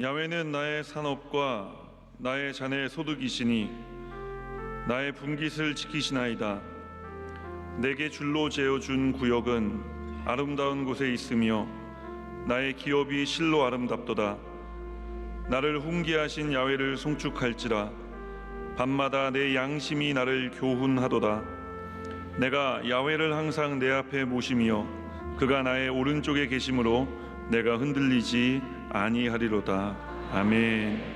야훼는 나의 산업과 나의 자네 소득이시니 나의 분깃을 지키시나이다. 내게 줄로 재어준 구역은 아름다운 곳에 있으며 나의 기업이 실로 아름답도다. 나를 훈계하신 야훼를 송축할지라. 밤마다 내 양심이 나를 교훈하도다. 내가 야훼를 항상 내 앞에 모시며 그가 나의 오른쪽에 계심으로 내가 흔들리지 아니하리로다. 아멘.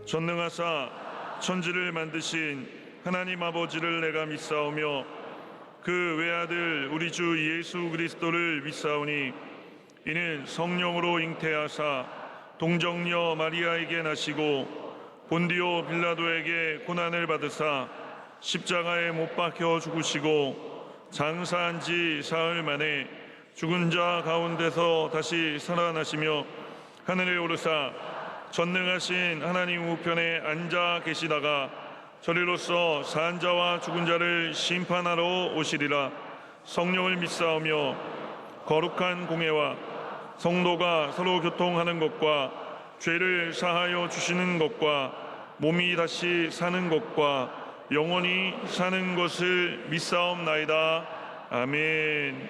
전능하사 천지를 만드신 하나님 아버지를 내가 믿사오며 그 외아들 우리 주 예수 그리스도를 믿사오니 이는 성령으로 잉태하사 동정녀 마리아에게 나시고 본디오 빌라도에게 고난을 받으사 십자가에 못 박혀 죽으시고 장사한 지 사흘 만에 죽은 자 가운데서 다시 살아나시며 하늘에 오르사 전능하신 하나님 우편에 앉아 계시다가 저리로서 산 자와 죽은 자를 심판하러 오시리라. 성령을 믿사오며 거룩한 공회와 성도가 서로 교통하는 것과 죄를 사하여 주시는 것과 몸이 다시 사는 것과 영원히 사는 것을 믿사옵나이다. 아멘.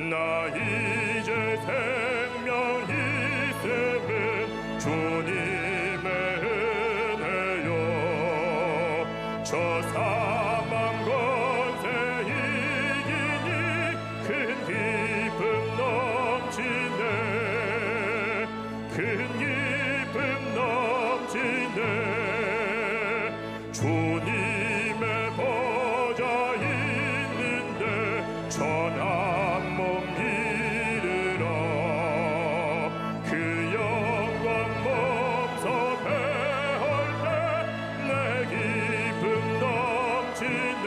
나 이제 생명 있음은 주님의 은혜요. 저 사망 권세 이기니 큰 기쁨 넘치네. 큰 기쁨 넘치네. 주님의 보좌 있는데 전한 몸 이르러 그 영광 몸소 배울 때 내 기쁨 넘치네.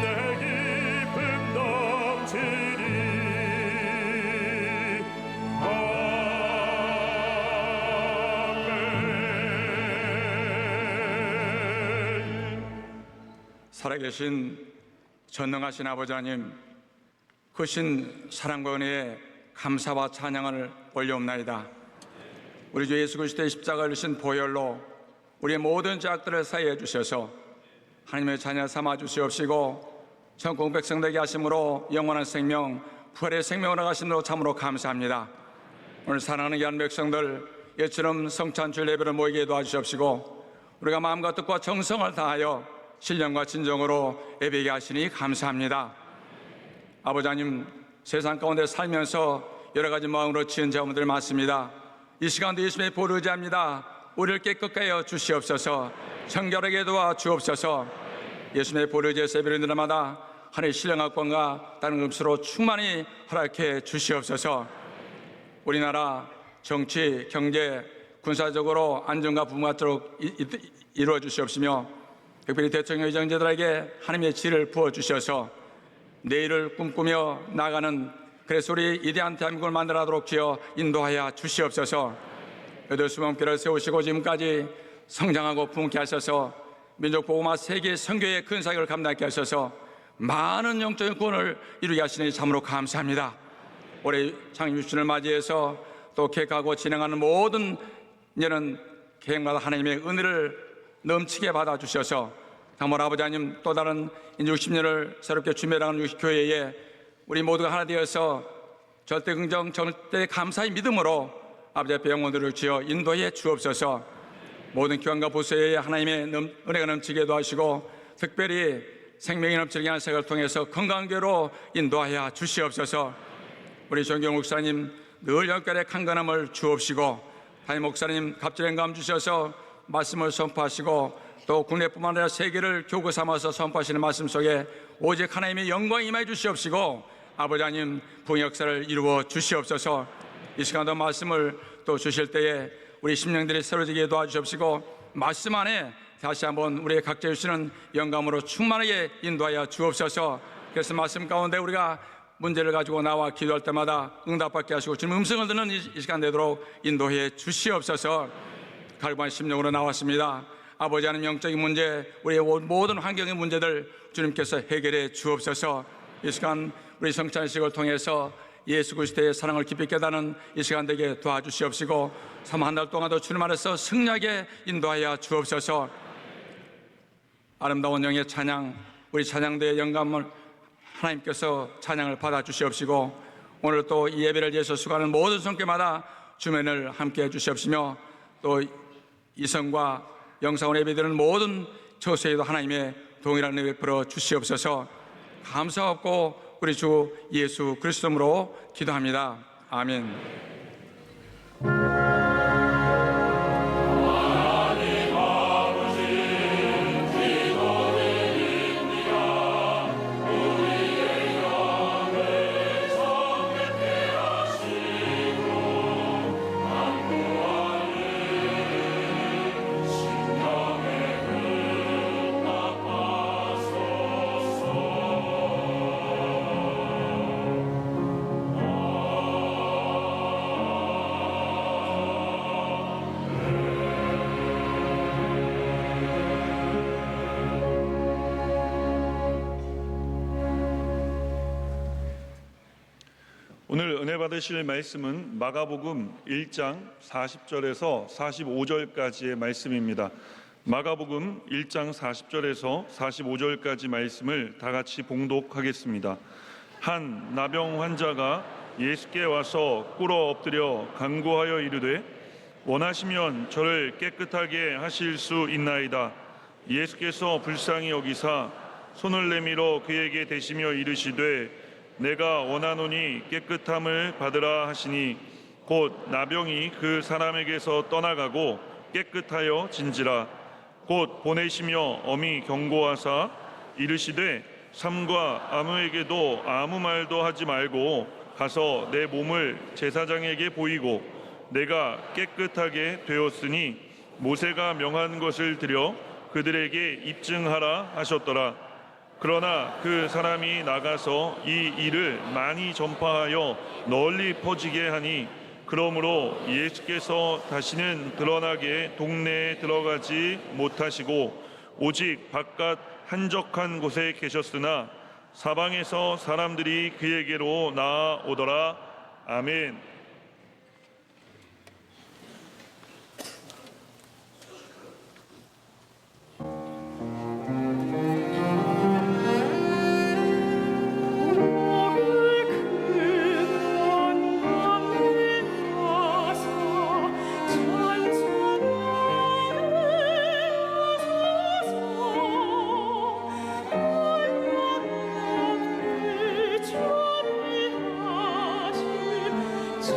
내 기쁨 넘치리. 아멘. 살아계신 전능하신 아버지 하나님, 크신 사랑과 은혜에 감사와 찬양을 올려옵나이다. 우리 주 예수 그리스도의 십자가를 주신 보혈로 우리의 모든 죄악들을 사하여 주셔서 하나님의 자녀 삼아 주시옵시고 천국 백성 되게 하심으로 영원한 생명, 부활의 생명으로 가심으로 참으로 감사합니다. 오늘 사랑하는 귀한 백성들, 예처럼 성찬 주일 예배를 모이게 도와주시옵시고 우리가 마음과 뜻과 정성을 다하여 신령과 진정으로 예배하게 하시니 감사합니다. 아버지 하나님, 세상 가운데 살면서 여러 가지 마음으로 지은 죄업들 많습니다. 이 시간도 예수님의 보를 의지합니다. 우리를 깨끗게 하여 주시옵소서. 청결하게 도와 주옵소서. 예수님의 보를 의지해서 예배를 드는 날마다 하나님의 신령학권과 다른 음수로 충만히 허락해 주시옵소서. 우리나라 정치, 경제, 군사적으로 안정과 부흥이 있도록 이루어 주시옵시며 특별히 대통령 의정제들에게 하나님의 지혜를 부어 주셔서 내일을 꿈꾸며 나가는, 그래서 우리 이대한 대한민국을 만들어가도록 지어 인도하여 주시옵소서. 여덟 수명교를 세우시고 지금까지 성장하고 부흥케 하셔서 민족 보호마 세계 선교의 큰 사역을 감당하게 하셔서 많은 영적인 구원을 이루게 하시니 참으로 감사합니다. 올해 창립주를 맞이해서 또 계획하고 진행하는 모든 이제는 계획마다 하나님의 은혜를 넘치게 받아주셔서 다음으로 아버지 하나님, 또 다른 60년을 새롭게 준비하는 교회에 우리 모두가 하나 되어서 절대 긍정, 절대 감사의 믿음으로 아버지 앞에 영혼들을 지어 인도해 주옵소서. 모든 교환과 부서에 하나님의 은혜가 넘치게 도와주시고 특별히 생명이 넘치게 하는 생각을 통해서 건강한 교회로 인도하여 주시옵소서. 우리 존경 목사님 늘 영결의 강건함을 주옵시고 담임 목사님 갑절의 감 주셔서 말씀을 선포하시고 또 국내뿐만 아니라 세계를 교구 삼아서 선포하시는 말씀 속에 오직 하나님의 영광이 임하여 주시옵시고 아버지 하나님 부흥 역사를 이루어 주시옵소서. 이 시간도 말씀을 또 주실 때에 우리 심령들이 새로지게 도와주시옵시고 말씀 안에 다시 한번 우리의 각자 주시는 영감으로 충만하게 인도하여 주옵소서. 그래서 말씀 가운데 우리가 문제를 가지고 나와 기도할 때마다 응답받게 하시고 주님 음성을 듣는 이 시간 되도록 인도해 주시옵소서. 갈구한 심령으로 나왔습니다. 아버지 하나님, 영적인 문제, 우리의 모든 환경의 문제들 주님께서 해결해 주옵소서. 이 시간 우리 성찬식을 통해서 예수 그리스도의 사랑을 깊이 깨닫는 이 시간 되게 도와주시옵시고 한 달 동안도 주님 안에서 승리하게 인도하여 주옵소서. 아름다운 영의 찬양, 우리 찬양대의 영감을 하나님께서 찬양을 받아주시옵시고 오늘 또 이 예배를 위해서 수고하는 모든 성교마다 주면을 함께 해주시옵시며 또 이성과 영상으로 예배드리는 모든 처소에도 하나님의 동일한 은혜 베풀어 주시옵소서. 감사하고 우리 주 예수 그리스도로 기도합니다. 아멘. 오늘 은혜 받으실 말씀은 마가복음 1장 40절에서 45절까지의 말씀입니다. 마가복음 1장 40절에서 45절까지 말씀을 다 같이 봉독하겠습니다. 한 나병 환자가 예수께 와서 꿇어 엎드려 간구하여 이르되 원하시면 저를 깨끗하게 하실 수 있나이다. 예수께서 불쌍히 여기사 손을 내밀어 그에게 대시며 이르시되 내가 원하노니 깨끗함을 받으라 하시니 곧 나병이 그 사람에게서 떠나가고 깨끗하여 진지라. 곧 보내시며 엄히 경고하사 이르시되 삼가 아무에게도 아무 말도 하지 말고 가서 내 몸을 제사장에게 보이고 내가 깨끗하게 되었으니 모세가 명한 것을 드려 그들에게 입증하라 하셨더라. 그러나 그 사람이 나가서 이 일을 많이 전파하여 널리 퍼지게 하니 그러므로 예수께서 다시는 드러나게 동네에 들어가지 못하시고 오직 바깥 한적한 곳에 계셨으나 사방에서 사람들이 그에게로 나아오더라. 아멘. 주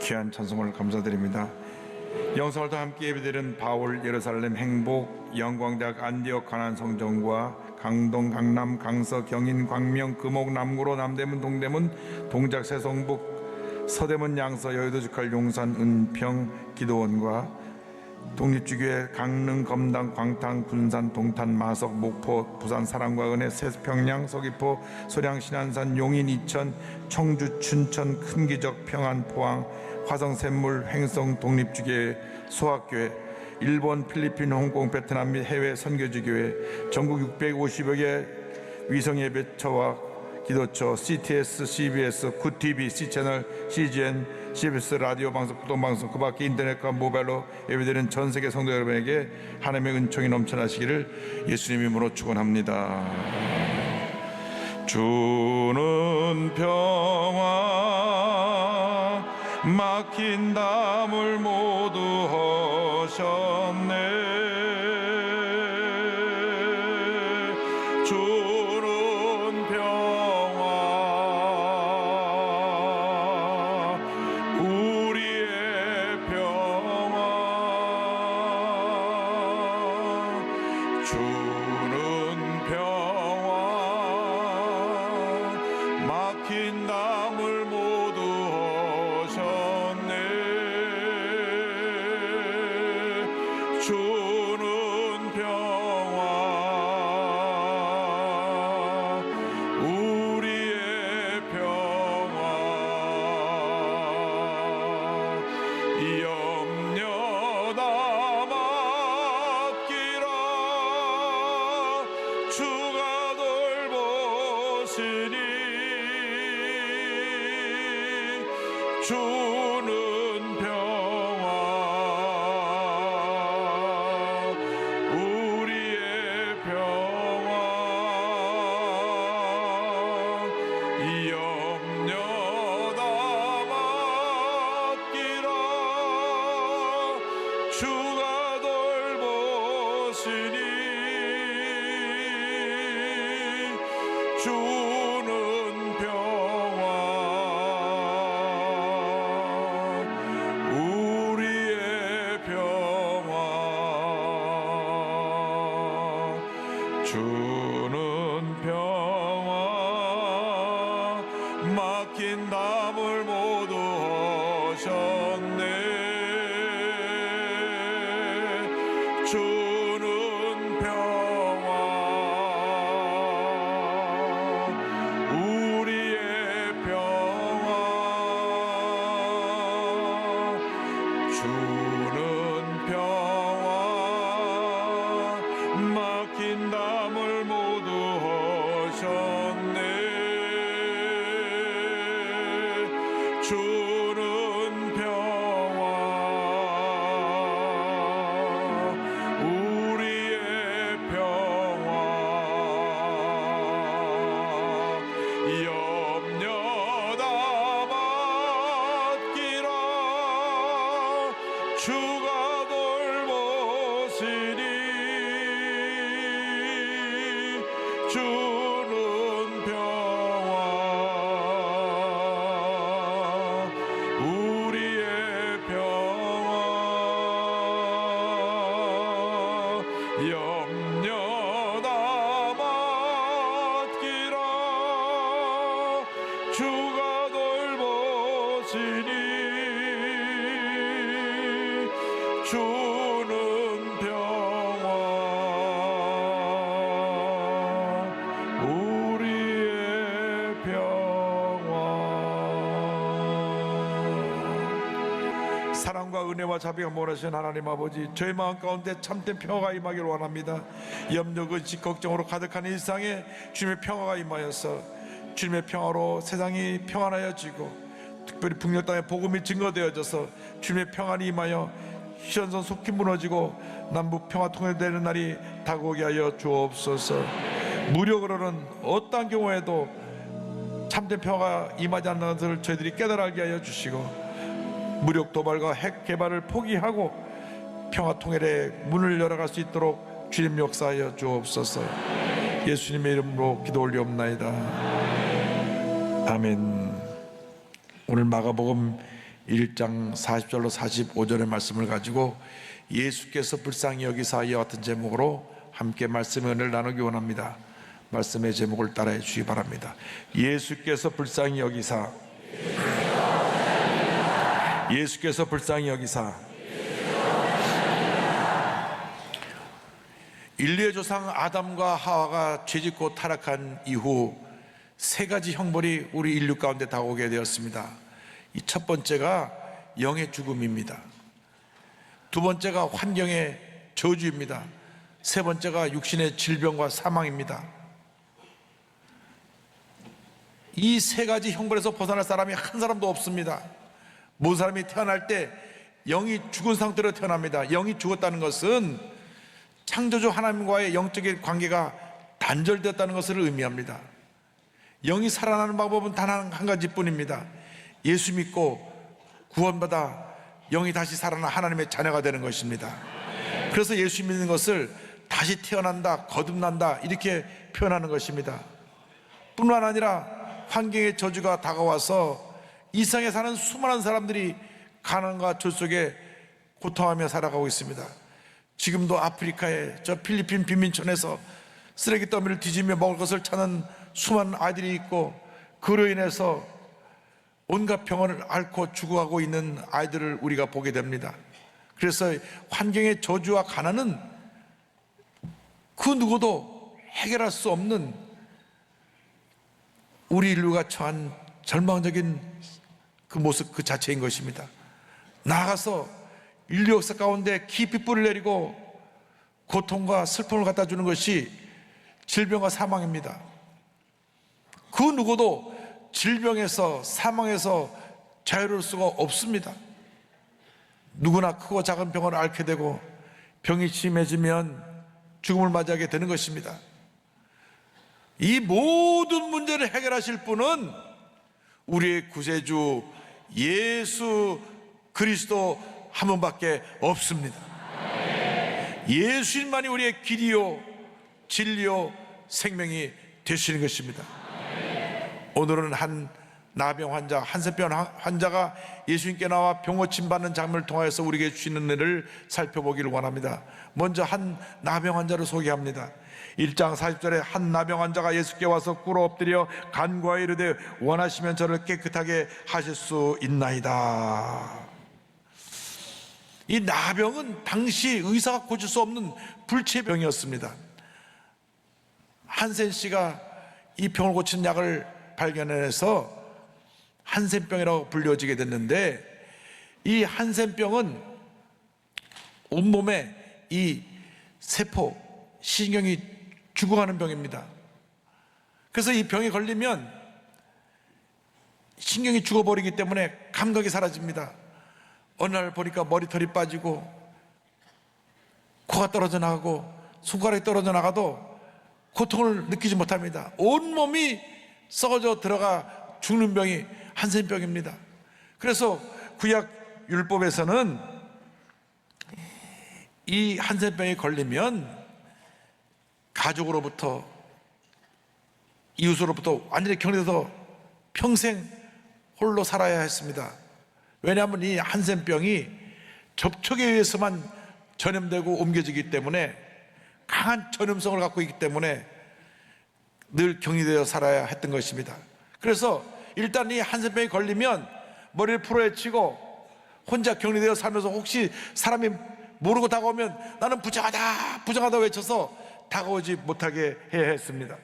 귀한 찬송을 감사드립니다. 영성을 더 함께 예배드리는 바울, 예루살렘, 행복, 영광대학, 안디옥, 가나안 성전과 강동, 강남, 강서, 경인, 광명, 금옥, 남구로, 남대문, 동대문, 동작, 세성북, 서대문, 양서, 여의도, 주칼, 용산, 은평, 기도원과 독립주교회, 강릉, 검당, 광탄, 군산, 동탄, 마석, 목포, 부산, 사랑과 은혜, 세수평양, 서귀포, 소량, 신안산, 용인, 이천, 청주, 춘천, 큰기적, 평안, 포항, 화성, 샘물, 횡성, 독립주교회, 소학교회, 일본, 필리핀, 홍콩, 베트남 및 해외 선교지교회, 전국 650여 개 위성예배처와 기도처, CTS, CBS, 굿TV, C채널, CGN, CBS 라디오 방송, 구동방송, 그 밖에 인터넷과 모바일로 예배드리는 전 세계 성도 여러분에게 하나님의 은총이 넘쳐나시기를 예수님 이름으로 축원합니다. 주는 평화 막힌 담을 모두 허셨네. 주는 평화 우리의 평화 주는 평화 막힌 담을 모두 허셨네. 주는 평화 우리의 평화 염려다 맡기라. 주가 돌보시니 주는 평화 우리의 평화 염려다 맡기라. 주가 돌보시니 주는 평화 우리의 평화 주는 평화 막힌 담을 모두 허셨네. 주는 평화 우리의 평화 주는 평화 막힌 담을 모두 허셨네. 주는 평화 우리의 평화 염려다 맡기라. 주가 돌보시니 주는 평화 우리의 평화 염려다 맡기라. 주가 돌보시니 주는 평화 우리의 평화 사랑과 은혜와 자비가 몰아주신 하나님 아버지, 저희 마음 가운데 참된 평화가 임하기를 원합니다. 염려, 근심, 걱정으로 가득한 일상에 주님의 평화가 임하여서 주님의 평화로 세상이 평안하여지고 특별히 북녘 땅에 복음이 증거되어져서 주님의 평안이 임하여 시련선 속히 무너지고 남북 평화 통일되는 날이 다가오게 하여 주옵소서. 무력으로는 어떠한 경우에도 참된 평화가 임하지 않는 것을 저희들이 깨달아 알게 하여 주시고, 무력 도발과 핵 개발을 포기하고 평화 통일의 문을 열어갈 수 있도록 주님 역사하여 주옵소서. 예수님의 이름으로 기도 올리옵나이다. 아멘. 오늘 마가복음 1장 40절로 45절의 말씀을 가지고 예수께서 불쌍히 여기사 이와 같은 제목으로 함께 말씀의 은혜를 나누기 원합니다. 말씀의 제목을 따라해 주시기 바랍니다. 예수께서 불쌍히 여기사, 예수께서 불쌍히 여기사. 인류의 조상 아담과 하와가 죄짓고 타락한 이후 세 가지 형벌이 우리 인류 가운데 다가오게 되었습니다. 이 첫 번째가 영의 죽음입니다. 두 번째가 환경의 저주입니다. 세 번째가 육신의 질병과 사망입니다. 이 세 가지 형벌에서 벗어날 사람이 한 사람도 없습니다. 모든 사람이 태어날 때 영이 죽은 상태로 태어납니다. 영이 죽었다는 것은 창조주 하나님과의 영적인 관계가 단절되었다는 것을 의미합니다. 영이 살아나는 방법은 단 한 가지뿐입니다. 예수 믿고 구원받아 영이 다시 살아나 하나님의 자녀가 되는 것입니다. 그래서 예수 믿는 것을 다시 태어난다, 거듭난다 이렇게 표현하는 것입니다. 뿐만 아니라 환경의 저주가 다가와서 이 세상에 사는 수많은 사람들이 가난과 조 속에 고통하며 살아가고 있습니다. 지금도 아프리카의 저 필리핀 빈민촌에서 쓰레기 더미를 뒤지며 먹을 것을 찾는 수많은 아이들이 있고, 그로 인해서 온갖 병을 앓고 죽어가고 있는 아이들을 우리가 보게 됩니다. 그래서 환경의 저주와 가난은 그 누구도 해결할 수 없는 우리 인류가 처한 절망적인 그 모습 그 자체인 것입니다. 나아가서 인류 역사 가운데 깊이 뿌리를 내리고 고통과 슬픔을 갖다 주는 것이 질병과 사망입니다. 그 누구도 질병에서 사망에서 자유로울 수가 없습니다. 누구나 크고 작은 병을 앓게 되고 병이 심해지면 죽음을 맞이하게 되는 것입니다. 이 모든 문제를 해결하실 분은 우리의 구세주 예수 그리스도 한 분밖에 없습니다. 예수님만이 우리의 길이요 진리요 생명이 되시는 것입니다. 오늘은 한 나병 환자, 한센병 환자가 예수님께 나와 병고침 받는 장면을 통하여서 우리에게 주시는 은혜를 살펴보기를 원합니다. 먼저 한 나병 환자를 소개합니다. 1장 40절에 한 나병 환자가 예수께 와서 꿇어 엎드려 간구하여 이르되 원하시면 저를 깨끗하게 하실 수 있나이다. 이 나병은 당시 의사가 고칠 수 없는 불치병이었습니다. 한센 씨가 이 병을 고치는 약을 발견해서 한센병이라고 불려지게 됐는데, 이 한센병은 온몸에 이 세포, 신경이 죽어가는 병입니다. 그래서 이 병에 걸리면 신경이 죽어버리기 때문에 감각이 사라집니다. 어느 날 보니까 머리털이 빠지고 코가 떨어져 나가고 손가락이 떨어져 나가도 고통을 느끼지 못합니다. 온몸이 썩어져 들어가 죽는 병이 한센병입니다. 그래서 구약 율법에서는 이 한센병에 걸리면 가족으로부터 이웃으로부터 완전히 격리돼서 평생 홀로 살아야 했습니다. 왜냐하면 이 한센병이 접촉에 의해서만 전염되고 옮겨지기 때문에, 강한 전염성을 갖고 있기 때문에 늘 격리되어 살아야 했던 것입니다. 그래서 일단 이 한센병에 걸리면 머리를 풀어헤치고 혼자 격리되어 살면서 혹시 사람이 모르고 다가오면 나는 부정하다 부정하다 외쳐서 다가오지 못하게 해야 했습니다.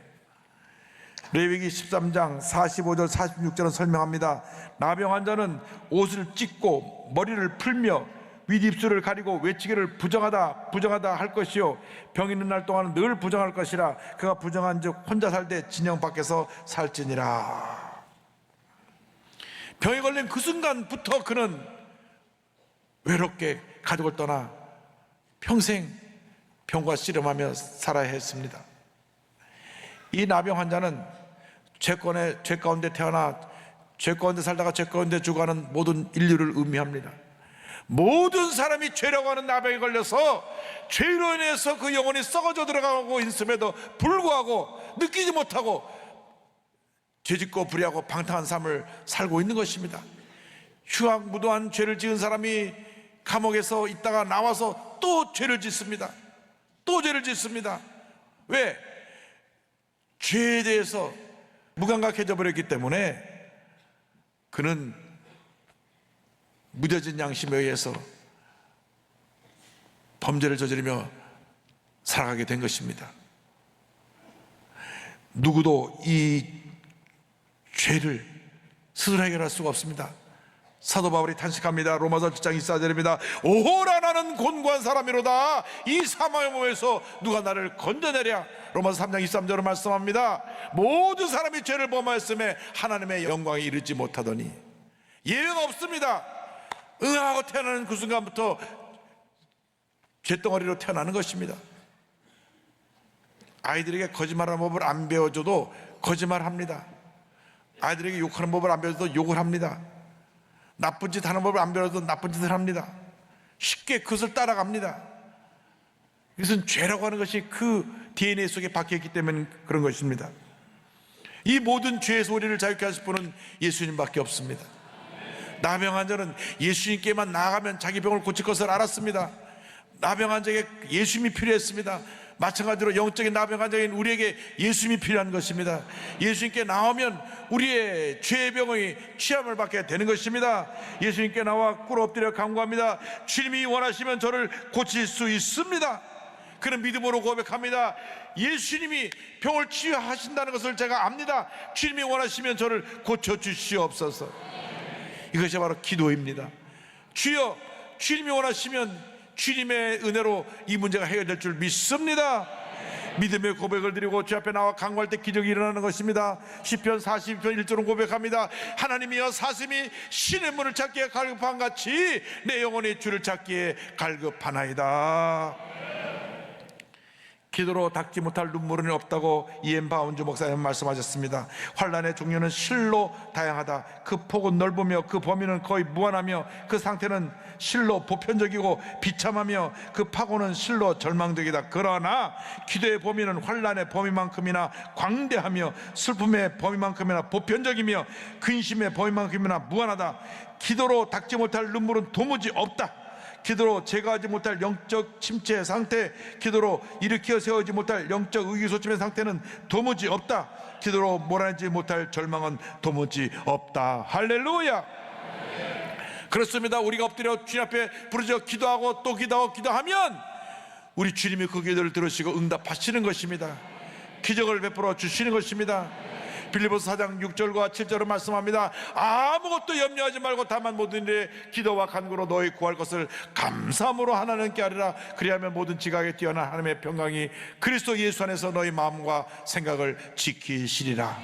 레위기 13장 45절 46절은 설명합니다. 나병 환자는 옷을 찢고 머리를 풀며 윗입술을 가리고 외치기를 부정하다 부정하다 할 것이요 병 있는 날 동안은 늘 부정할 것이라 그가 부정한 즉 혼자 살 때 진영 밖에서 살지니라. 병에 걸린 그 순간부터 그는 외롭게 가족을 떠나 평생 병과 씨름하며 살아야 했습니다. 이 나병 환자는 죄 가운데 태어나 죄 가운데 살다가 죄 가운데 죽어가는 모든 인류를 의미합니다. 모든 사람이 죄라고 하는 나병에 걸려서 죄로 인해서 그 영혼이 썩어져 들어가고 있음에도 불구하고 느끼지 못하고 죄짓고 불의하고 방탕한 삶을 살고 있는 것입니다. 흉악무도한 죄를 지은 사람이 감옥에서 있다가 나와서 또 죄를 짓습니다. 또 죄를 짓습니다. 왜? 죄에 대해서 무감각해져 버렸기 때문에 그는 무뎌진 양심에 의해서 범죄를 저지르며 살아가게 된 것입니다. 누구도 이 죄를 스스로 해결할 수가 없습니다. 사도 바울이 탄식합니다. 로마서 7장 24절입니다. 오호라 나는 곤고한 사람이로다. 이 사망의 몸에서 누가 나를 건져내랴. 로마서 3장 23절을 말씀합니다. 모든 사람이 죄를 범하였음에 하나님의 영광에 이르지 못하더니 예외가 없습니다. 응하고 태어나는 그 순간부터 죄덩어리로 태어나는 것입니다. 아이들에게 거짓말하는 법을 안 배워줘도 거짓말합니다. 아이들에게 욕하는 법을 안 배워줘도 욕을 합니다. 나쁜 짓 하는 법을 안 배워도 나쁜 짓을 합니다. 쉽게 그것을 따라갑니다. 이것은 죄라고 하는 것이 그 DNA 속에 박혀있기 때문에 그런 것입니다. 이 모든 죄의 소리를 자유케 하실 분은 예수님밖에 없습니다. 나병 환자는 예수님께만 나아가면 자기 병을 고칠 것을 알았습니다. 나병 환자에게 예수님이 필요했습니다. 마찬가지로 영적인 나병 환자인 우리에게 예수님이 필요한 것입니다. 예수님께 나오면 우리의 죄의 병의 취함을 받게 되는 것입니다. 예수님께 나와 꿇어 엎드려 간구합니다. 주님이 원하시면 저를 고칠 수 있습니다. 그는 믿음으로 고백합니다. 예수님이 병을 치유하신다는 것을 제가 압니다. 주님이 원하시면 저를 고쳐주시옵소서. 이것이 바로 기도입니다. 주여, 주님이 원하시면 주님의 은혜로 이 문제가 해결될 줄 믿습니다. 믿음의 고백을 드리고 주 앞에 나와 간구할 때 기적이 일어나는 것입니다. 시편 40편 1절은 고백합니다. 하나님이여 사슴이 신의 문을 찾기에 갈급한 같이 내 영혼이 주를 찾기에 갈급하나이다. 기도로 닦지 못할 눈물은 없다고 이엠 바운주 목사님 말씀하셨습니다. 환난의 종류는 실로 다양하다. 그 폭은 넓으며 그 범위는 거의 무한하며 그 상태는 실로 보편적이고 비참하며 그 파고는 실로 절망적이다. 그러나 기도의 범위는 환난의 범위만큼이나 광대하며 슬픔의 범위만큼이나 보편적이며 근심의 범위만큼이나 무한하다. 기도로 닦지 못할 눈물은 도무지 없다. 기도로 제거하지 못할 영적 침체 상태, 기도로 일으켜 세우지 못할 영적 의기소침의 상태는 도무지 없다. 기도로 몰아내지 못할 절망은 도무지 없다. 할렐루야. 그렇습니다. 우리가 엎드려 주님 앞에 부르짖어 기도하고 또 기도하고 기도하면 우리 주님이 그 기도를 들으시고 응답하시는 것입니다. 기적을 베풀어 주시는 것입니다. 빌립보서 4장 6절과 7절을 말씀합니다. 아무것도 염려하지 말고 다만 모든 일에 기도와 간구로 너희 구할 것을 감사함으로 하나님께 하리라. 그리하면 모든 지각에 뛰어난 하나님의 평강이 그리스도 예수 안에서 너희 마음과 생각을 지키시리라.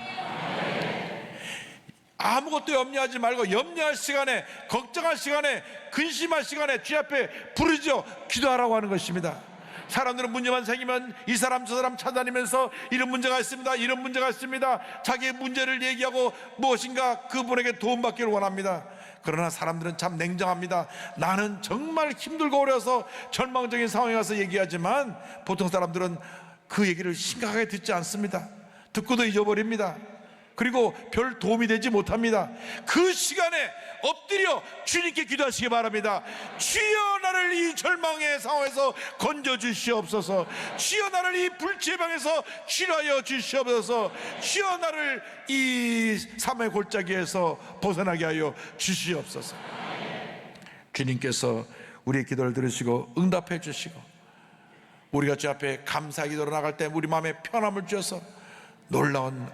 아무것도 염려하지 말고 염려할 시간에, 걱정할 시간에, 근심할 시간에 주 앞에 부르짖어 기도하라고 하는 것입니다. 사람들은 문제만 생기면 이 사람 저 사람 찾아다니면서 이런 문제가 있습니다, 이런 문제가 있습니다, 자기의 문제를 얘기하고 무엇인가 그분에게 도움받기를 원합니다. 그러나 사람들은 참 냉정합니다. 나는 정말 힘들고 어려서 절망적인 상황에 가서 얘기하지만 보통 사람들은 그 얘기를 심각하게 듣지 않습니다. 듣고도 잊어버립니다. 그리고 별 도움이 되지 못합니다. 그 시간에 엎드려 주님께 기도하시기 바랍니다. 주여 나를 이 절망의 상황에서 건져주시옵소서. 주여 나를 이 불치의 방에서 치료하여 주시옵소서. 주여 나를 이 삶의 골짜기에서 벗어나게 하여 주시옵소서. 주님께서 우리의 기도를 들으시고 응답해 주시고 우리가 주 앞에 감사 기도로 나갈 때 우리 마음에 편함을 주셔서 놀라운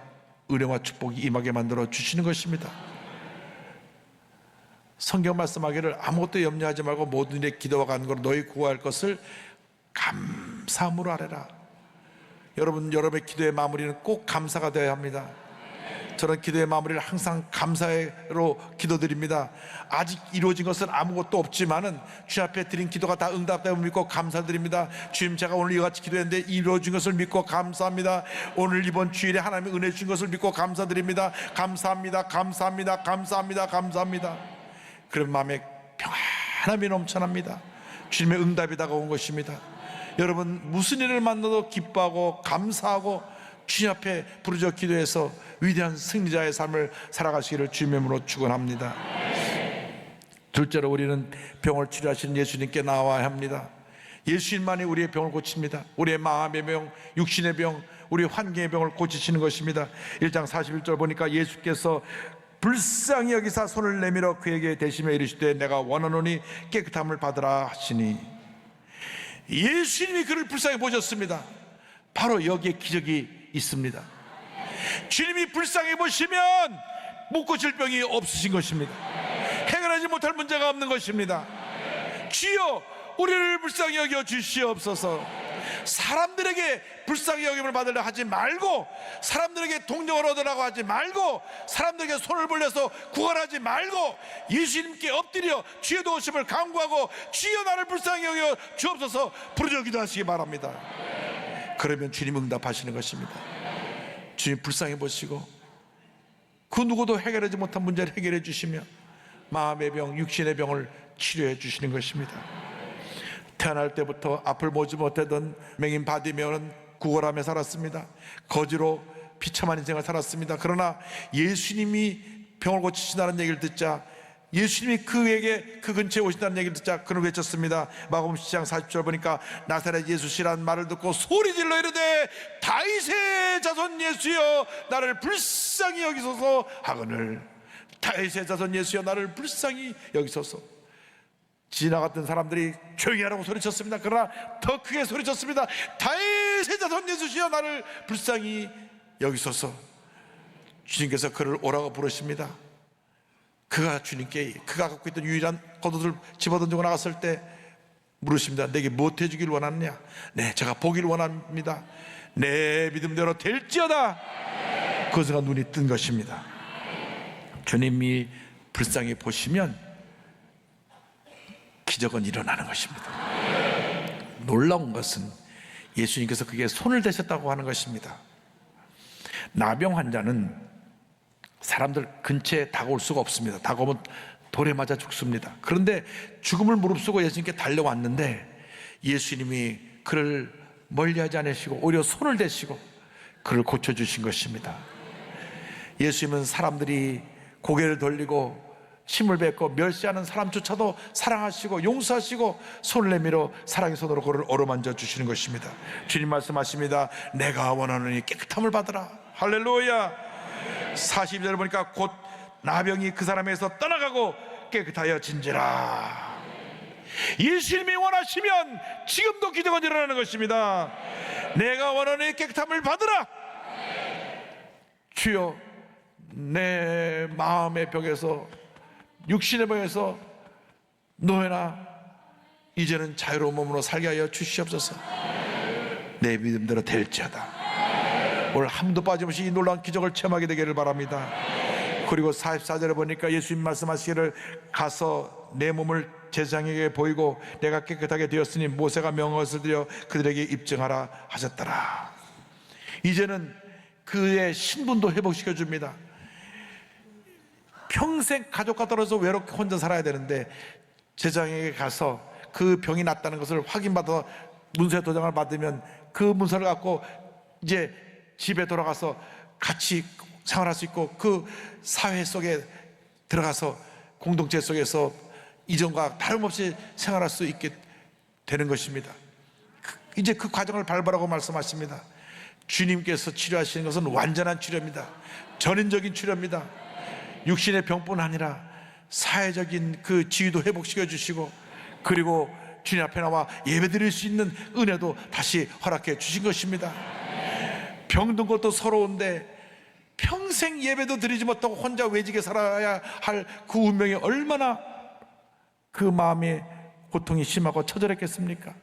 은혜와 축복이 임하게 만들어 주시는 것입니다. 성경 말씀하기를 아무것도 염려하지 말고 모든 일에 기도와 간구로 너희 구할 것을 감사함으로 하래라. 여러분, 여러분의 기도의 마무리는 꼭 감사가 되어야 합니다. 저는 기도의 마무리를 항상 감사로 기도드립니다. 아직 이루어진 것은 아무것도 없지만은 주 앞에 드린 기도가 다 응답됨을 믿고 감사드립니다. 주님, 제가 오늘 이같이 기도했는데 이루어진 것을 믿고 감사합니다. 오늘 이번 주일에 하나님의 은혜 주신 것을 믿고 감사드립니다. 감사합니다. 감사합니다. 감사합니다. 감사합니다. 그런 마음에 평안함이 넘쳐납니다. 주님의 응답이 다가온 것입니다. 여러분, 무슨 일을 만나도 기뻐하고 감사하고 주님 앞에 부르짖어 기도해서 위대한 승리자의 삶을 살아가시기를 주님의 이름으로 축원합니다. 둘째로 우리는 병을 치료하시는 예수님께 나와야 합니다. 예수님만이 우리의 병을 고칩니다. 우리의 마음의 병, 육신의 병, 우리의 환경의 병을 고치시는 것입니다. 1장 41절 보니까 예수께서 불쌍히 여기사 손을 내밀어 그에게 대시며 이르시되 내가 원하노니 깨끗함을 받으라 하시니, 예수님이 그를 불쌍히 보셨습니다. 바로 여기에 기적이 있습니다. 주님이 불쌍히 보시면 못 고칠 병이 없으신 것입니다. 해결하지 못할 문제가 없는 것입니다. 주여 우리를 불쌍히 여겨 주시옵소서. 사람들에게 불쌍히 여김을 받으려 하지 말고, 사람들에게 동정을 얻으라고 하지 말고, 사람들에게 손을 벌려서 구걸하지 말고 예수님께 엎드려 주의 도우심을 간구하고 주여 나를 불쌍히 여겨 주옵소서 부르짖어 기도하시기 바랍니다. 그러면 주님 응답하시는 것입니다. 주님 불쌍히 보시고 그 누구도 해결하지 못한 문제를 해결해 주시며 마음의 병, 육신의 병을 치료해 주시는 것입니다. 태어날 때부터 앞을 보지 못하던 맹인 바디메오는 구걸하며 살았습니다. 거지로 비참한 인생을 살았습니다. 그러나 예수님이 병을 고치신다는 얘기를 듣자, 예수님이 그에게 그 근처에 오신다는 얘기를 듣자 그는 외쳤습니다. 마가복음 10장 40절 보니까 나사렛 예수시라는 말을 듣고 소리질러 이르되 다윗의 자손 예수여 나를 불쌍히 여기소서 하거늘. 다윗의 자손 예수여 나를 불쌍히 여기소서. 지나갔던 사람들이 조용히 하라고 소리쳤습니다. 그러나 더 크게 소리쳤습니다. 다윗의 자손 예수시여 나를 불쌍히 여기소서. 주님께서 그를 오라고 부르십니다. 그가 주님께 그가 갖고 있던 유일한 겉옷을 집어던지고 나갔을 때 물으십니다. 내게 무엇 해주기를 원하느냐? 네, 제가 보기를 원합니다. 내 믿음대로 될지어다. 그 순간 눈이 뜬 것입니다. 주님이 불쌍히 보시면 기적은 일어나는 것입니다. 놀라운 것은 예수님께서 그게 손을 대셨다고 하는 것입니다. 나병 환자는 사람들 근처에 다가올 수가 없습니다. 다가오면 돌에 맞아 죽습니다. 그런데 죽음을 무릅쓰고 예수님께 달려왔는데 예수님이 그를 멀리하지 않으시고 오히려 손을 대시고 그를 고쳐주신 것입니다. 예수님은 사람들이 고개를 돌리고 침을 뱉고 멸시하는 사람조차도 사랑하시고 용서하시고 손을 내밀어 사랑의 손으로 그를 어루만져 주시는 것입니다. 주님 말씀하십니다. 내가 원하노니 깨끗함을 받으라. 할렐루야. 42절을 보니까 곧 나병이 그 사람에서 떠나가고 깨끗하여 진지라. 예수님이 원하시면 지금도 기적은 일어나는 것입니다. 내가 원하노니 깨끗함을 받으라. 주여 내 마음의 벽에서 육신의 병에서 노예나 이제는 자유로운 몸으로 살게 하여 주시옵소서. 내 믿음대로 될지어다. 오늘 한도 빠짐없이 이 놀라운 기적을 체험하게 되기를 바랍니다. 그리고 44절에 보니까 예수님 말씀하시기를 가서 내 몸을 제사장에게 보이고 내가 깨끗하게 되었으니 모세가 명한 것을 드려 그들에게 입증하라 하셨더라. 이제는 그의 신분도 회복시켜 줍니다. 평생 가족과 떨어져 외롭게 혼자 살아야 되는데 제사장에게 가서 그 병이 낫다는 것을 확인받아 문서 도장을 받으면 그 문서를 갖고 이제 집에 돌아가서 같이 생활할 수 있고 그 사회 속에 들어가서 공동체 속에서 이전과 다름없이 생활할 수 있게 되는 것입니다. 이제 그 과정을 밟으라고 말씀하십니다. 주님께서 치료하시는 것은 완전한 치료입니다. 전인적인 치료입니다. 육신의 병뿐 아니라 사회적인 그 지위도 회복시켜 주시고 그리고 주님 앞에 나와 예배드릴 수 있는 은혜도 다시 허락해 주신 것입니다. 병든 것도 서러운데 평생 예배도 드리지 못하고 혼자 외직에 살아야 할 그 운명이 얼마나 그 마음의 고통이 심하고 처절했겠습니까?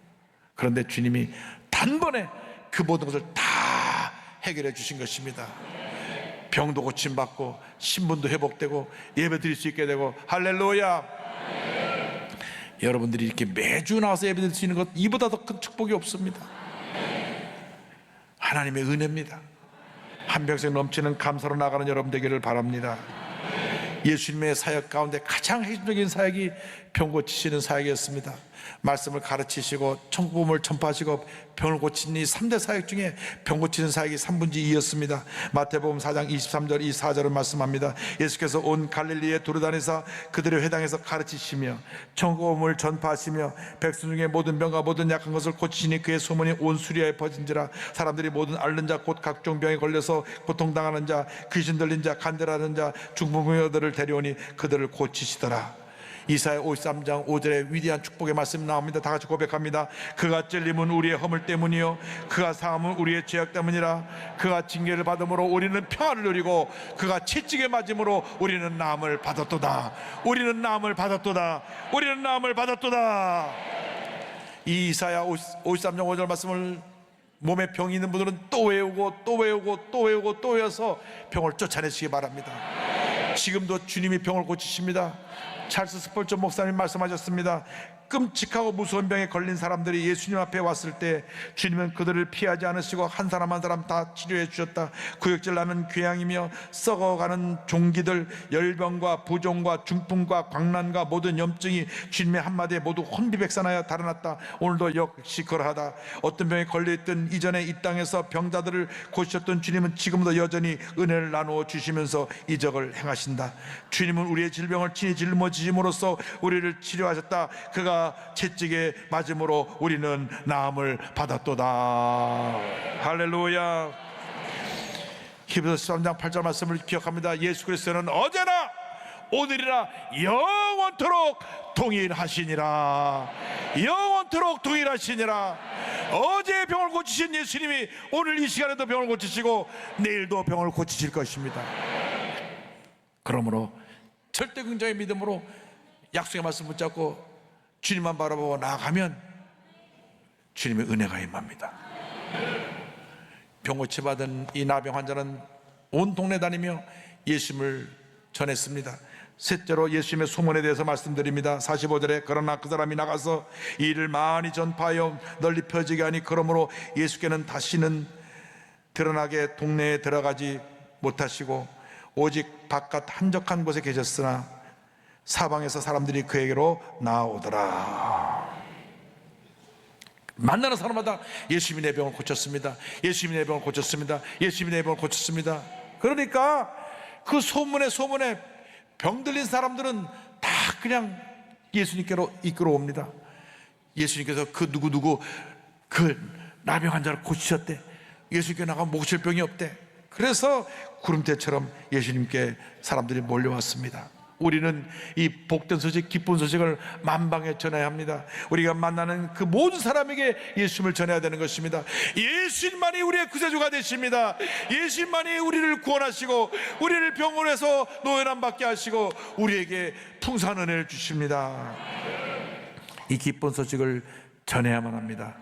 그런데 주님이 단번에 그 모든 것을 다 해결해 주신 것입니다. 병도 고침받고 신분도 회복되고 예배 드릴 수 있게 되고 할렐루야. 여러분들이 이렇게 매주 나와서 예배 드릴 수 있는 것 이보다 더 큰 축복이 없습니다. 하나님의 은혜입니다. 한평생 넘치는 감사로 나가는 여러분 되기를 바랍니다. 예수님의 사역 가운데 가장 핵심적인 사역이 병 고치시는 사역이었습니다. 말씀을 가르치시고 천국음을 전파하시고 병을 고친 이 3대 사역 중에 병 고치는 사역이 3분의 2였습니다. 마태복음 4장 23절 이 4절을 말씀합니다. 예수께서 온 갈릴리에 두루다니사 그들의 회당에서 가르치시며 천국음을 전파하시며 백성 중에 모든 병과 모든 약한 것을 고치시니 그의 소문이 온 수리아에 퍼진지라. 사람들이 모든 앓는 자 곧 각종 병에 걸려서 고통당하는 자 귀신 들린 자 간절하는 자 중풍병자들을 데려오니 그들을 고치시더라. 이사야 53장 5절에 위대한 축복의 말씀이 나옵니다. 다 같이 고백합니다. 그가 찔림은 우리의 허물 때문이요 그가 상함은 우리의 죄악 때문이라. 그가 징계를 받음으로 우리는 평안을 누리고 그가 채찍에 맞음으로 우리는 나음을 받았도다. 우리는 나음을 받았도다. 우리는 나음을 받았도다. 이 이사야 53장 5절 말씀을 몸에 병이 있는 분들은 또 외우고 또 외우고 또 외우고 또 외워서 병을 쫓아내시기 바랍니다. 지금도 주님이 병을 고치십니다. 찰스 스펄전 목사님 말씀하셨습니다. 끔찍하고 무서운 병에 걸린 사람들이 예수님 앞에 왔을 때 주님은 그들을 피하지 않으시고 한 사람 한 사람 다 치료해 주셨다. 구역질 나는 괴양이며 썩어가는 종기들, 열병과 부종과 중풍과 광난과 모든 염증이 주님의 한마디에 모두 혼비백산하여 달아났다. 오늘도 역시 그러하다. 어떤 병에 걸려있던 이전에 이 땅에서 병자들을 고치셨던 주님은 지금도 여전히 은혜를 나누어 주시면서 이적을 행하신다. 주님은 우리의 질병을 친히 짊어지심으로써 우리를 치료하셨다. 그가 채찍에 맞음으로 우리는 나음을 받았도다. 할렐루야. 히브리서 13장 8절 말씀을 기억합니다. 예수 그리스도는 어제나 오늘이나 영원토록 동일하시니라. 영원토록 동일하시니라. 어제 병을 고치신 예수님이 오늘 이 시간에도 병을 고치시고 내일도 병을 고치실 것입니다. 그러므로 절대 긍정의 믿음으로 약속의 말씀 붙잡고 주님만 바라보고 나아가면 주님의 은혜가 임합니다. 병 고침받은 이 나병 환자는 온 동네 다니며 예수님을 전했습니다. 셋째로 예수님의 소문에 대해서 말씀드립니다. 45절에 그러나 그 사람이 나가서 이 일을 많이 전파하여 널리 펴지게 하니 그러므로 예수께는 다시는 드러나게 동네에 들어가지 못하시고 오직 바깥 한적한 곳에 계셨으나 사방에서 사람들이 그에게로 나오더라. 만나는 사람마다 예수님이 내 병을 고쳤습니다. 예수님이 내 병을 고쳤습니다. 예수님이 내 병을 고쳤습니다. 그러니까 그 소문에 병 들린 사람들은 다 그냥 예수님께로 이끌어옵니다. 예수님께서 그 누구 그 나병 환자를 고치셨대. 예수님께 나가면 목칠 병이 없대. 그래서 구름대처럼 예수님께 사람들이 몰려왔습니다. 우리는 이 복된 소식, 기쁜 소식을 만방에 전해야 합니다. 우리가 만나는 그 모든 사람에게 예수님을 전해야 되는 것입니다. 예수님만이 우리의 구세주가 되십니다. 예수님만이 우리를 구원하시고 우리를 병원에서 노연함 받게 하시고 우리에게 풍성한 은혜를 주십니다. 이 기쁜 소식을 전해야만 합니다.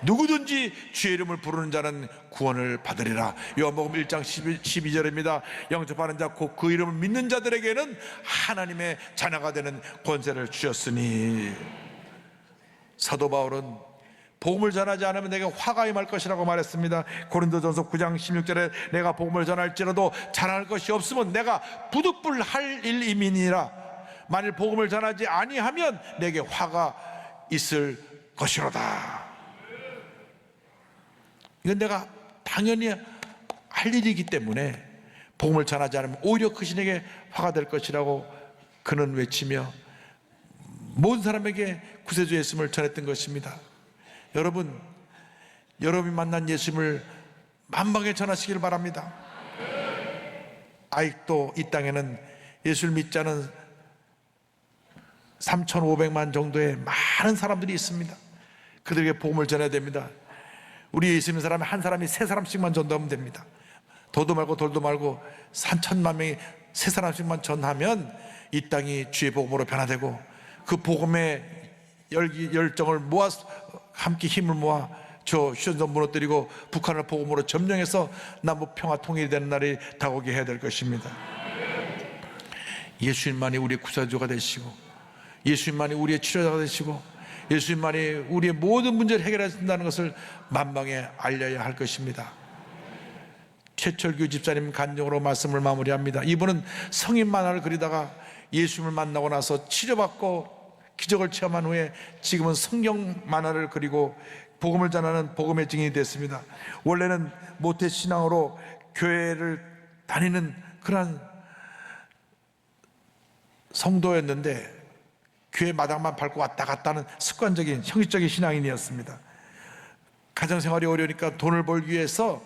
누구든지 주의 이름을 부르는 자는 구원을 받으리라. 요한복음 1장 12절입니다. 영접하는 자 곧 그 이름을 믿는 자들에게는 하나님의 자녀가 되는 권세를 주셨으니. 사도 바울은 복음을 전하지 않으면 내게 화가 임할 것이라고 말했습니다. 고린도전서 9장 16절에 내가 복음을 전할지라도 잘할 것이 없으면 내가 부득불할 일임이니라. 만일 복음을 전하지 아니하면 내게 화가 있을 것이로다. 이건 내가 당연히 할 일이기 때문에 복음을 전하지 않으면 오히려 그 신에게 화가 될 것이라고 그는 외치며 모든 사람에게 구세주 예수님을 전했던 것입니다. 여러분, 여러분이 만난 예수님을 만방에 전하시길 바랍니다. 아직도 이 땅에는 예수를 믿지 않은 3,500만 정도의 많은 사람들이 있습니다. 그들에게 복음을 전해야 됩니다. 우리 예수 믿는 사람이 한 사람이 세 사람씩만 전도하면 됩니다. 더도 말고 돌도 말고 3천만 명이 세 사람씩만 전하면 이 땅이 주의 복음으로 변화되고 그 복음의 열정을 모아 함께 힘을 모아 저 휴전선 무너뜨리고 북한을 복음으로 점령해서 남북 평화 통일이 되는 날이 다가오게 해야 될 것입니다. 예수님만이 우리의 구세주가 되시고 예수님만이 우리의 치료자가 되시고 예수님만이 우리의 모든 문제를 해결하신다는 것을 만방에 알려야 할 것입니다. 최철규 집사님 간증으로 말씀을 마무리합니다. 이분은 성인 만화를 그리다가 예수님을 만나고 나서 치료받고 기적을 체험한 후에 지금은 성경 만화를 그리고 복음을 전하는 복음의 증인이 됐습니다. 원래는 모태 신앙으로 교회를 다니는 그런 성도였는데 교회 마당만 밟고 왔다 갔다 하는 습관적인 형식적인 신앙인이었습니다. 가정생활이 어려우니까 돈을 벌기 위해서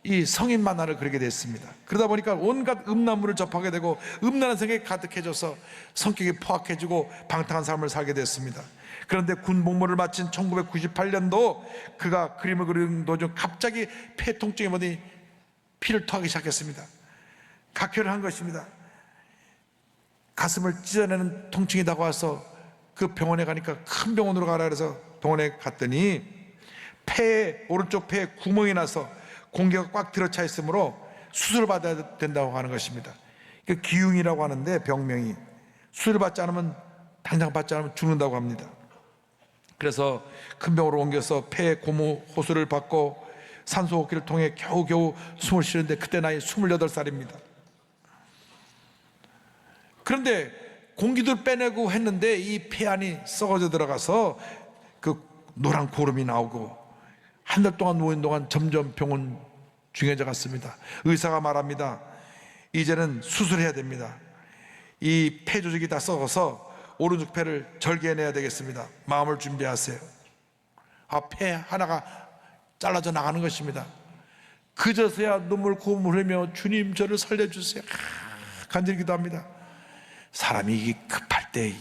이 성인 만화를 그리게 됐습니다. 그러다 보니까 온갖 음란물을 접하게 되고 음란한 생각이 가득해져서 성격이 포악해지고 방탕한 삶을 살게 됐습니다. 그런데 군 복무를 마친 1998년도 그가 그림을 그리는 도중 갑자기 폐 통증이 오더니 피를 토하기 시작했습니다. 각혈을 한 것입니다. 가슴을 찢어내는 통증이 다가와서 그 병원에 가니까 큰 병원으로 가라 그래서 병원에 갔더니 오른쪽 폐에 구멍이 나서 공기가 꽉 들어차 있으므로 수술을 받아야 된다고 하는 것입니다. 그 기흉이라고 하는데 병명이 수술을 받지 않으면 당장 받지 않으면 죽는다고 합니다. 그래서 큰 병으로 옮겨서 폐 고무 호수를 받고 산소호흡기를 통해 겨우겨우 숨을 쉬는데 그때 나이 28살입니다. 그런데 공기도 빼내고 했는데 이 폐 안이 썩어져 들어가서 그 노란 고름이 나오고 한 달 동안 누운 동안 점점 병은 중해져 갔습니다. 의사가 말합니다. 이제는 수술해야 됩니다. 이 폐 조직이 다 썩어서 오른쪽 폐를 절개해내야 되겠습니다. 마음을 준비하세요. 폐 하나가 잘라져 나가는 것입니다. 그저서야 눈물 고음을 흘리며 주님 저를 살려주세요 간절히 기도합니다. 사람이 급할 때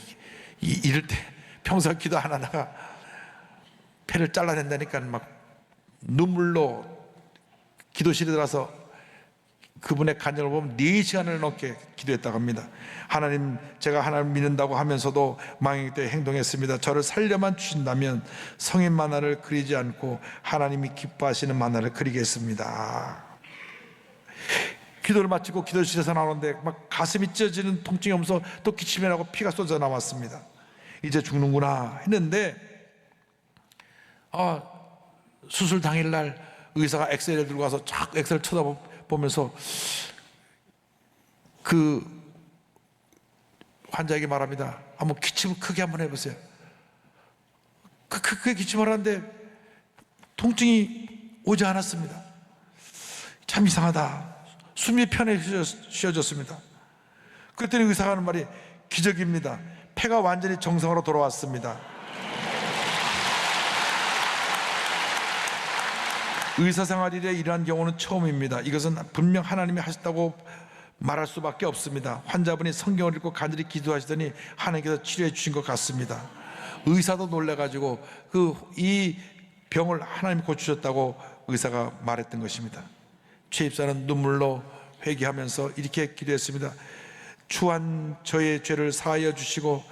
이럴 때 평소 기도 하나가 폐를 잘라낸다니까 막 눈물로 기도실에 들어서 그분의 간증을 보면 4시간을 넘게 기도했다고 합니다. 하나님, 제가 하나님 믿는다고 하면서도 망행 때 행동했습니다. 저를 살려만 주신다면 성인 만화를 그리지 않고 하나님이 기뻐하시는 만화를 그리겠습니다. 기도를 마치고 기도실에서 나오는데 막 가슴이 찢어지는 통증이 오면서 또 기침이 나고 피가 쏟아 나왔습니다. 이제 죽는구나 했는데 수술 당일날 의사가 엑스레이를 들고 와서 쫙 엑스레이를 쳐다보면서 그 환자에게 말합니다. 한번 기침을 크게 한번 해보세요. 크게 기침을 하는데 통증이 오지 않았습니다. 참 이상하다. 숨이 쉬어졌습니다. 그랬더니 의사가 하는 말이 기적입니다. 폐가 완전히 정상으로 돌아왔습니다. 의사생활 일에 이러한 경우는 처음입니다. 이것은 분명 하나님이 하셨다고 말할 수밖에 없습니다. 환자분이 성경을 읽고 간절히 기도하시더니 하나님께서 치료해 주신 것 같습니다. 의사도 놀라가지고 이 병을 하나님이 고치셨다고 의사가 말했던 것입니다. 최 입사는 눈물로 회개하면서 이렇게 기도했습니다. 추한 저의 죄를 사하여 주시고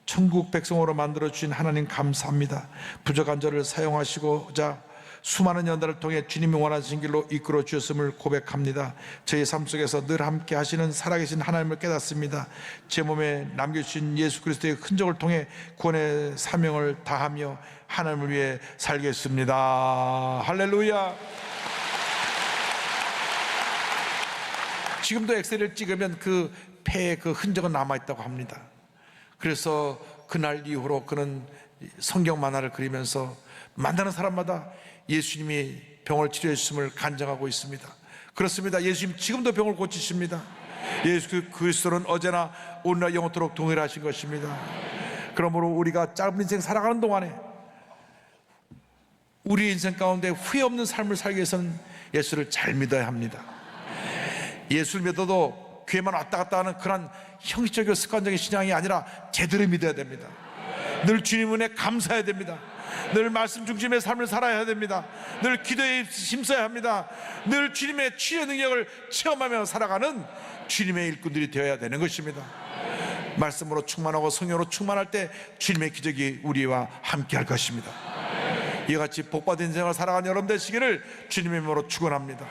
천국 백성으로 만들어 주신 하나님 감사합니다. 부족한 저를 사용하시고자 수많은 연단을 통해 주님이 원하신 길로 이끌어 주셨음을 고백합니다. 저의 삶 속에서 늘 함께 하시는 살아계신 하나님을 깨닫습니다. 제 몸에 남겨주신 예수 그리스도의 흔적을 통해 구원의 사명을 다하며 하나님을 위해 살겠습니다. 할렐루야. 지금도 엑스레이를 찍으면 그 폐의 그 흔적은 남아있다고 합니다. 그래서 그날 이후로 그는 성경 만화를 그리면서 만나는 사람마다 예수님이 병을 치료해 주심을 간증하고 있습니다. 그렇습니다. 예수님 지금도 병을 고치십니다. 예수 그리스도는 어제나 오늘날 영원토록 동일하신 것입니다. 그러므로 우리가 짧은 인생 살아가는 동안에 우리 인생 가운데 후회 없는 삶을 살기 위해서는 예수를 잘 믿어야 합니다. 예수를 믿어도 교회만 왔다 갔다 하는 그런 형식적이고 습관적인 신앙이 아니라 제대로 믿어야 됩니다. 늘 주님 은혜 감사해야 됩니다. 늘 말씀 중심의 삶을 살아야 됩니다. 늘 기도에 힘써야 합니다. 늘 주님의 치유 능력을 체험하며 살아가는 주님의 일꾼들이 되어야 되는 것입니다. 말씀으로 충만하고 성령으로 충만할 때 주님의 기적이 우리와 함께 할 것입니다. 이와 같이 복받은 인생을 살아가는 여러분 되시기를 주님의 이름으로 축원합니다.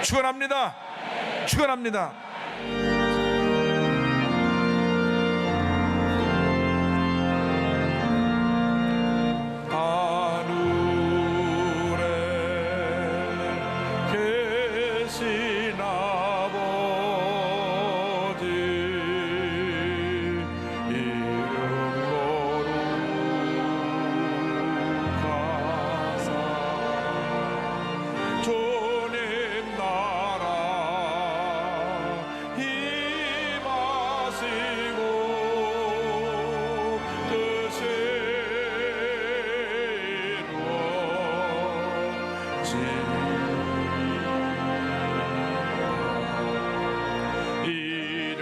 축원합니다. 축원합니다. 이름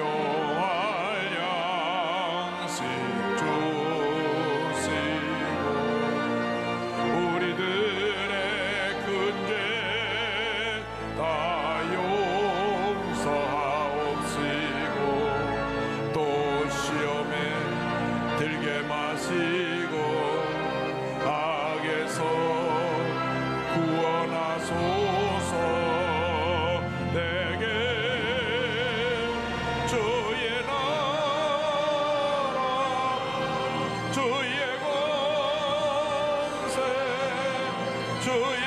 일용할 양식 주시고 우리들의 큰 죄 다 용서하옵시고 또 시험에 들게 마시고 악에서 구원하소서. 내게 주의 나라 주의 권세 주의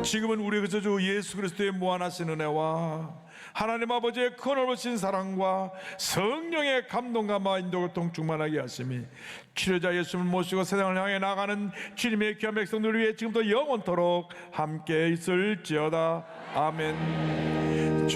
지금은 우리에게서 주 예수 그리스도의 무한하신 은혜와 하나님 아버지의 큰 넓으신 사랑과 성령의 감동감과 인도교통 충만하게 하심이 치료자 예수를 모시고 세상을 향해 나가는 주님의 귀한 백성들 위해 지금도 영원토록 함께 있을지어다. 아멘.